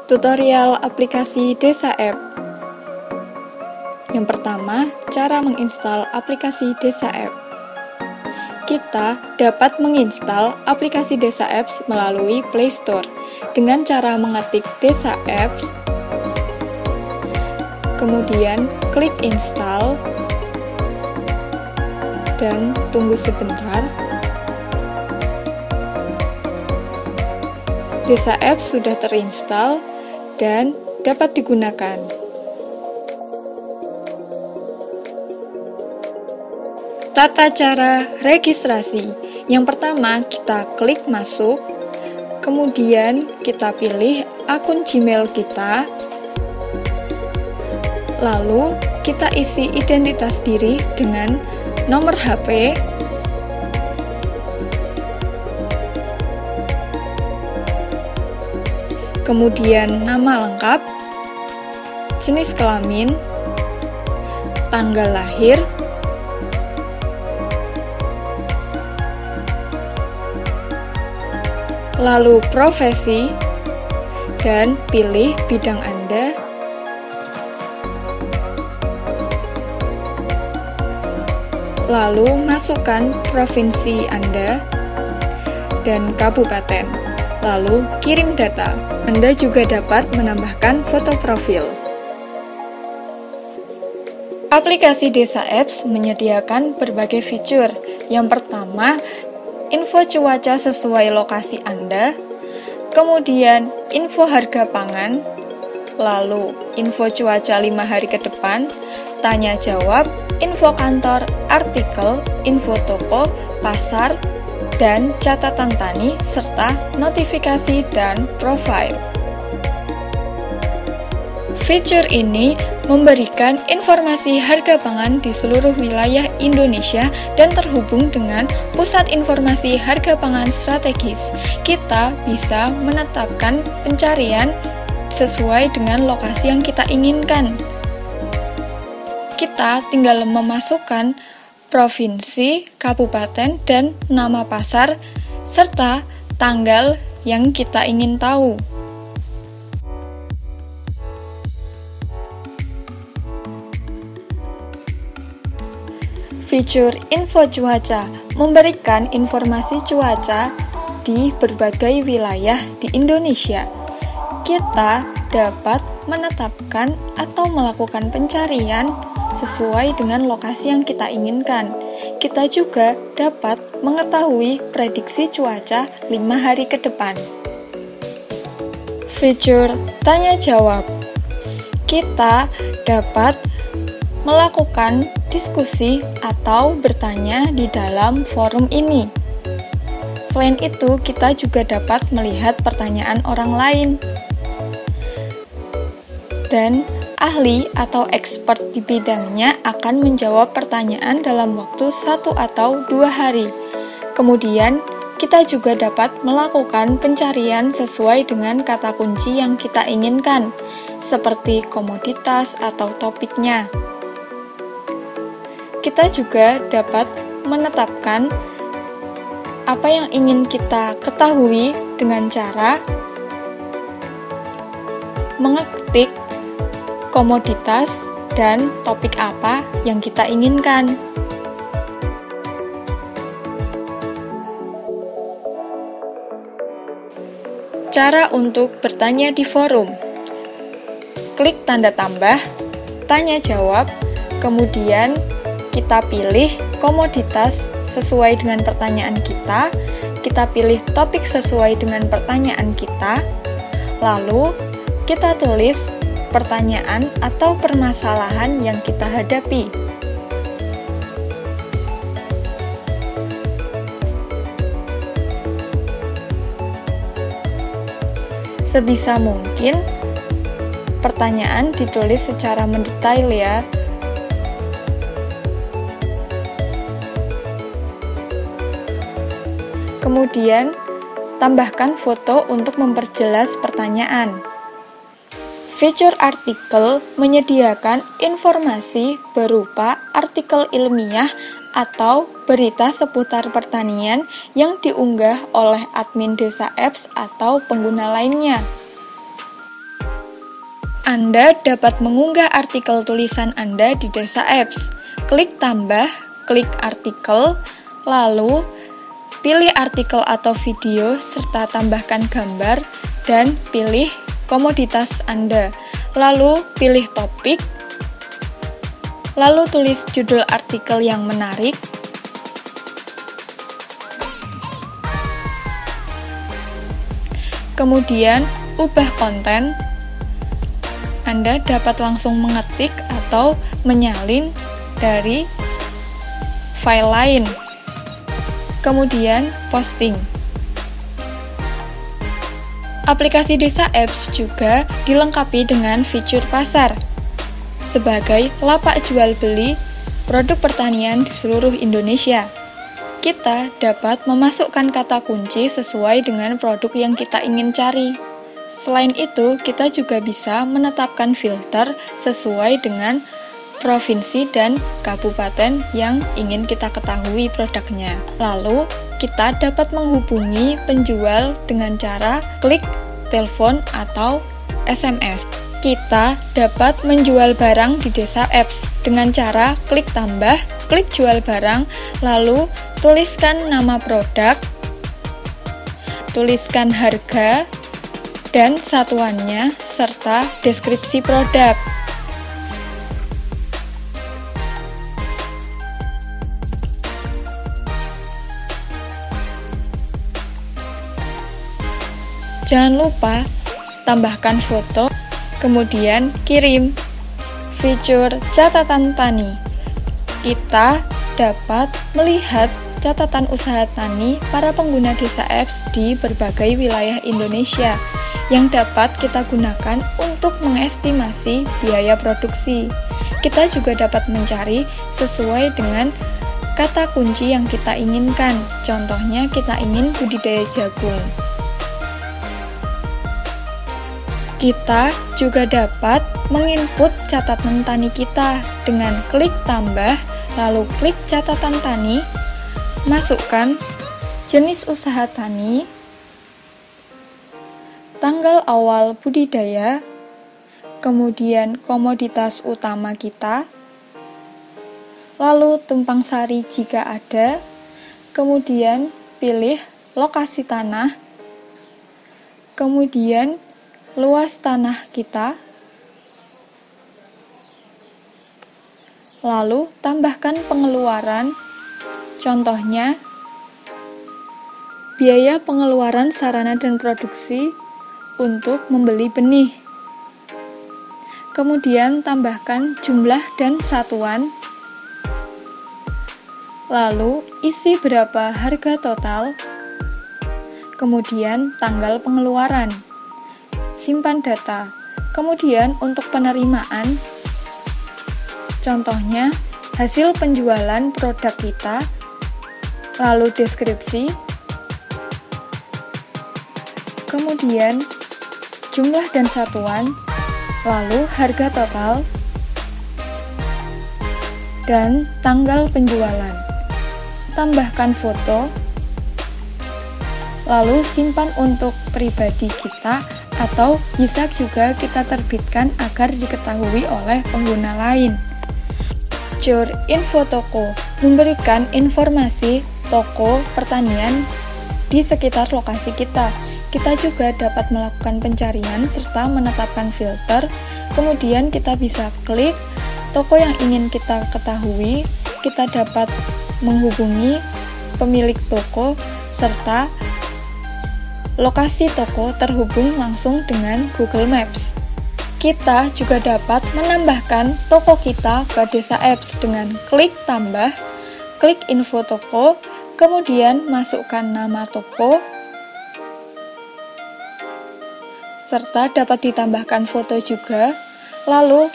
Tutorial aplikasi Desa App. Yang pertama, cara menginstal aplikasi Desa App. Kita dapat menginstal aplikasi Desa Apps melalui Play Store dengan cara mengetik Desa Apps, kemudian klik install, dan tunggu sebentar. Desa Apps sudah terinstall dan dapat digunakan. Tata cara registrasi. Yang pertama, kita klik masuk, kemudian kita pilih akun Gmail kita, lalu kita isi identitas diri dengan nomor HP, kemudian nama lengkap, jenis kelamin, tanggal lahir, lalu profesi, dan pilih bidang Anda, lalu masukkan provinsi Anda dan kabupaten, lalu kirim data. Anda juga dapat menambahkan foto profil. Aplikasi Desa Apps menyediakan berbagai fitur. Yang pertama, info cuaca sesuai lokasi Anda, kemudian info harga pangan, lalu info cuaca 5 hari ke depan, tanya jawab, info kantor, artikel, info toko, pasar, dan catatan tani, serta notifikasi dan profil. Fitur ini memberikan informasi harga pangan di seluruh wilayah Indonesia dan terhubung dengan Pusat Informasi Harga Pangan Strategis. Kita bisa menetapkan pencarian sesuai dengan lokasi yang kita inginkan. Kita tinggal memasukkan provinsi, kabupaten, dan nama pasar, serta tanggal yang kita ingin tahu. Fitur info cuaca memberikan informasi cuaca di berbagai wilayah di Indonesia. Kita dapat menetapkan atau melakukan pencarian sesuai dengan lokasi yang kita inginkan. Kita juga dapat mengetahui prediksi cuaca 5 hari ke depan. Fitur tanya jawab. Kita dapat melakukan diskusi atau bertanya di dalam forum ini. Selain itu, kita juga dapat melihat pertanyaan orang lain. Dan ahli atau expert di bidangnya akan menjawab pertanyaan dalam waktu 1 atau 2 hari. Kemudian, kita juga dapat melakukan pencarian sesuai dengan kata kunci yang kita inginkan, seperti komoditas atau topiknya. Kita juga dapat menetapkan apa yang ingin kita ketahui dengan cara mengetik komoditas dan topik apa yang kita inginkan. Cara untuk bertanya di forum. Klik tanda tambah, tanya jawab, kemudian kita pilih komoditas sesuai dengan pertanyaan kita, kita pilih topik sesuai dengan pertanyaan kita, lalu kita tulis pertanyaan atau permasalahan yang kita hadapi. Sebisa mungkin, pertanyaan ditulis secara mendetail ya. Kemudian, tambahkan foto untuk memperjelas pertanyaan. Fitur artikel menyediakan informasi berupa artikel ilmiah atau berita seputar pertanian yang diunggah oleh admin Desa Apps atau pengguna lainnya. Anda dapat mengunggah artikel tulisan Anda di Desa Apps. Klik tambah, klik artikel, lalu pilih artikel atau video serta tambahkan gambar dan pilih komoditas Anda. Lalu pilih topik, lalu tulis judul artikel yang menarik. Kemudian ubah konten. Anda dapat langsung mengetik atau menyalin dari file lain. Kemudian posting. Aplikasi Desa Apps juga dilengkapi dengan fitur pasar sebagai lapak jual beli produk pertanian di seluruh Indonesia. Kita dapat memasukkan kata kunci sesuai dengan produk yang kita ingin cari. Selain itu, kita juga bisa menetapkan filter sesuai dengan provinsi dan kabupaten yang ingin kita ketahui produknya. Lalu, kita dapat menghubungi penjual dengan cara klik telepon atau SMS. Kita dapat menjual barang di Desa Apps dengan cara klik tambah, klik jual barang, lalu tuliskan nama produk, tuliskan harga, dan satuannya, serta deskripsi produk. Jangan lupa tambahkan foto, kemudian kirim. Fitur catatan tani. Kita dapat melihat catatan usaha tani para pengguna Desa Apps di berbagai wilayah Indonesia yang dapat kita gunakan untuk mengestimasi biaya produksi. Kita juga dapat mencari sesuai dengan kata kunci yang kita inginkan. Contohnya, kita ingin budidaya jagung. Kita juga dapat menginput catatan tani kita dengan klik tambah, lalu klik catatan tani, masukkan jenis usaha tani, tanggal awal budidaya, kemudian komoditas utama kita, lalu tumpang sari jika ada, kemudian pilih lokasi tanah, kemudian luas tanah kita, lalu tambahkan pengeluaran, contohnya biaya pengeluaran sarana dan produksi untuk membeli benih. Kemudian tambahkan jumlah dan satuan. Lalu isi berapa harga total. Kemudian tanggal pengeluaran. Simpan data. Kemudian untuk penerimaan, contohnya hasil penjualan produk kita, lalu deskripsi, kemudian jumlah dan satuan, lalu harga total, dan tanggal penjualan. Tambahkan foto, lalu simpan untuk pribadi kita atau bisa juga kita terbitkan agar diketahui oleh pengguna lain. Fitur info toko memberikan informasi toko pertanian di sekitar lokasi kita. Kita juga dapat melakukan pencarian serta menetapkan filter. Kemudian kita bisa klik toko yang ingin kita ketahui. Kita dapat menghubungi pemilik toko serta lokasi toko terhubung langsung dengan Google Maps. Kita juga dapat menambahkan toko kita ke Desa Apps dengan klik tambah, klik info toko, kemudian masukkan nama toko, serta dapat ditambahkan foto juga, lalu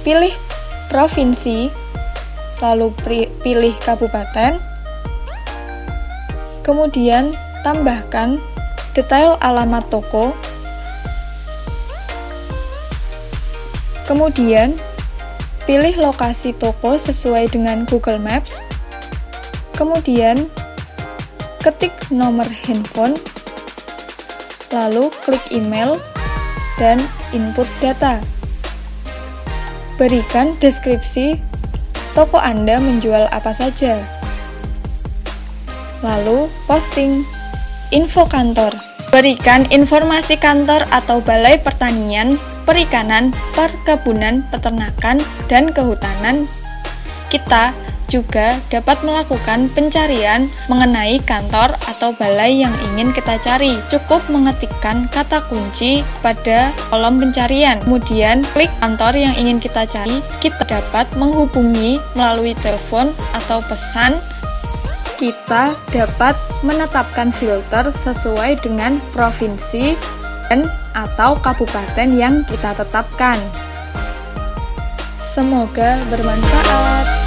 pilih provinsi, lalu pilih kabupaten, kemudian tambahkan detail alamat toko, kemudian pilih lokasi toko sesuai dengan Google Maps, kemudian ketik nomor handphone, lalu klik email, dan input data. Berikan deskripsi toko Anda menjual apa saja. Lalu, posting. Info kantor. Berikan informasi kantor atau balai pertanian, perikanan, perkebunan, peternakan, dan kehutanan. Kita juga dapat melakukan pencarian mengenai kantor atau balai yang ingin kita cari. Cukup mengetikkan kata kunci pada kolom pencarian. Kemudian, klik kantor yang ingin kita cari. Kita dapat menghubungi melalui telepon atau pesan. Kita dapat menetapkan filter sesuai dengan provinsi dan atau kabupaten yang kita tetapkan. Semoga bermanfaat.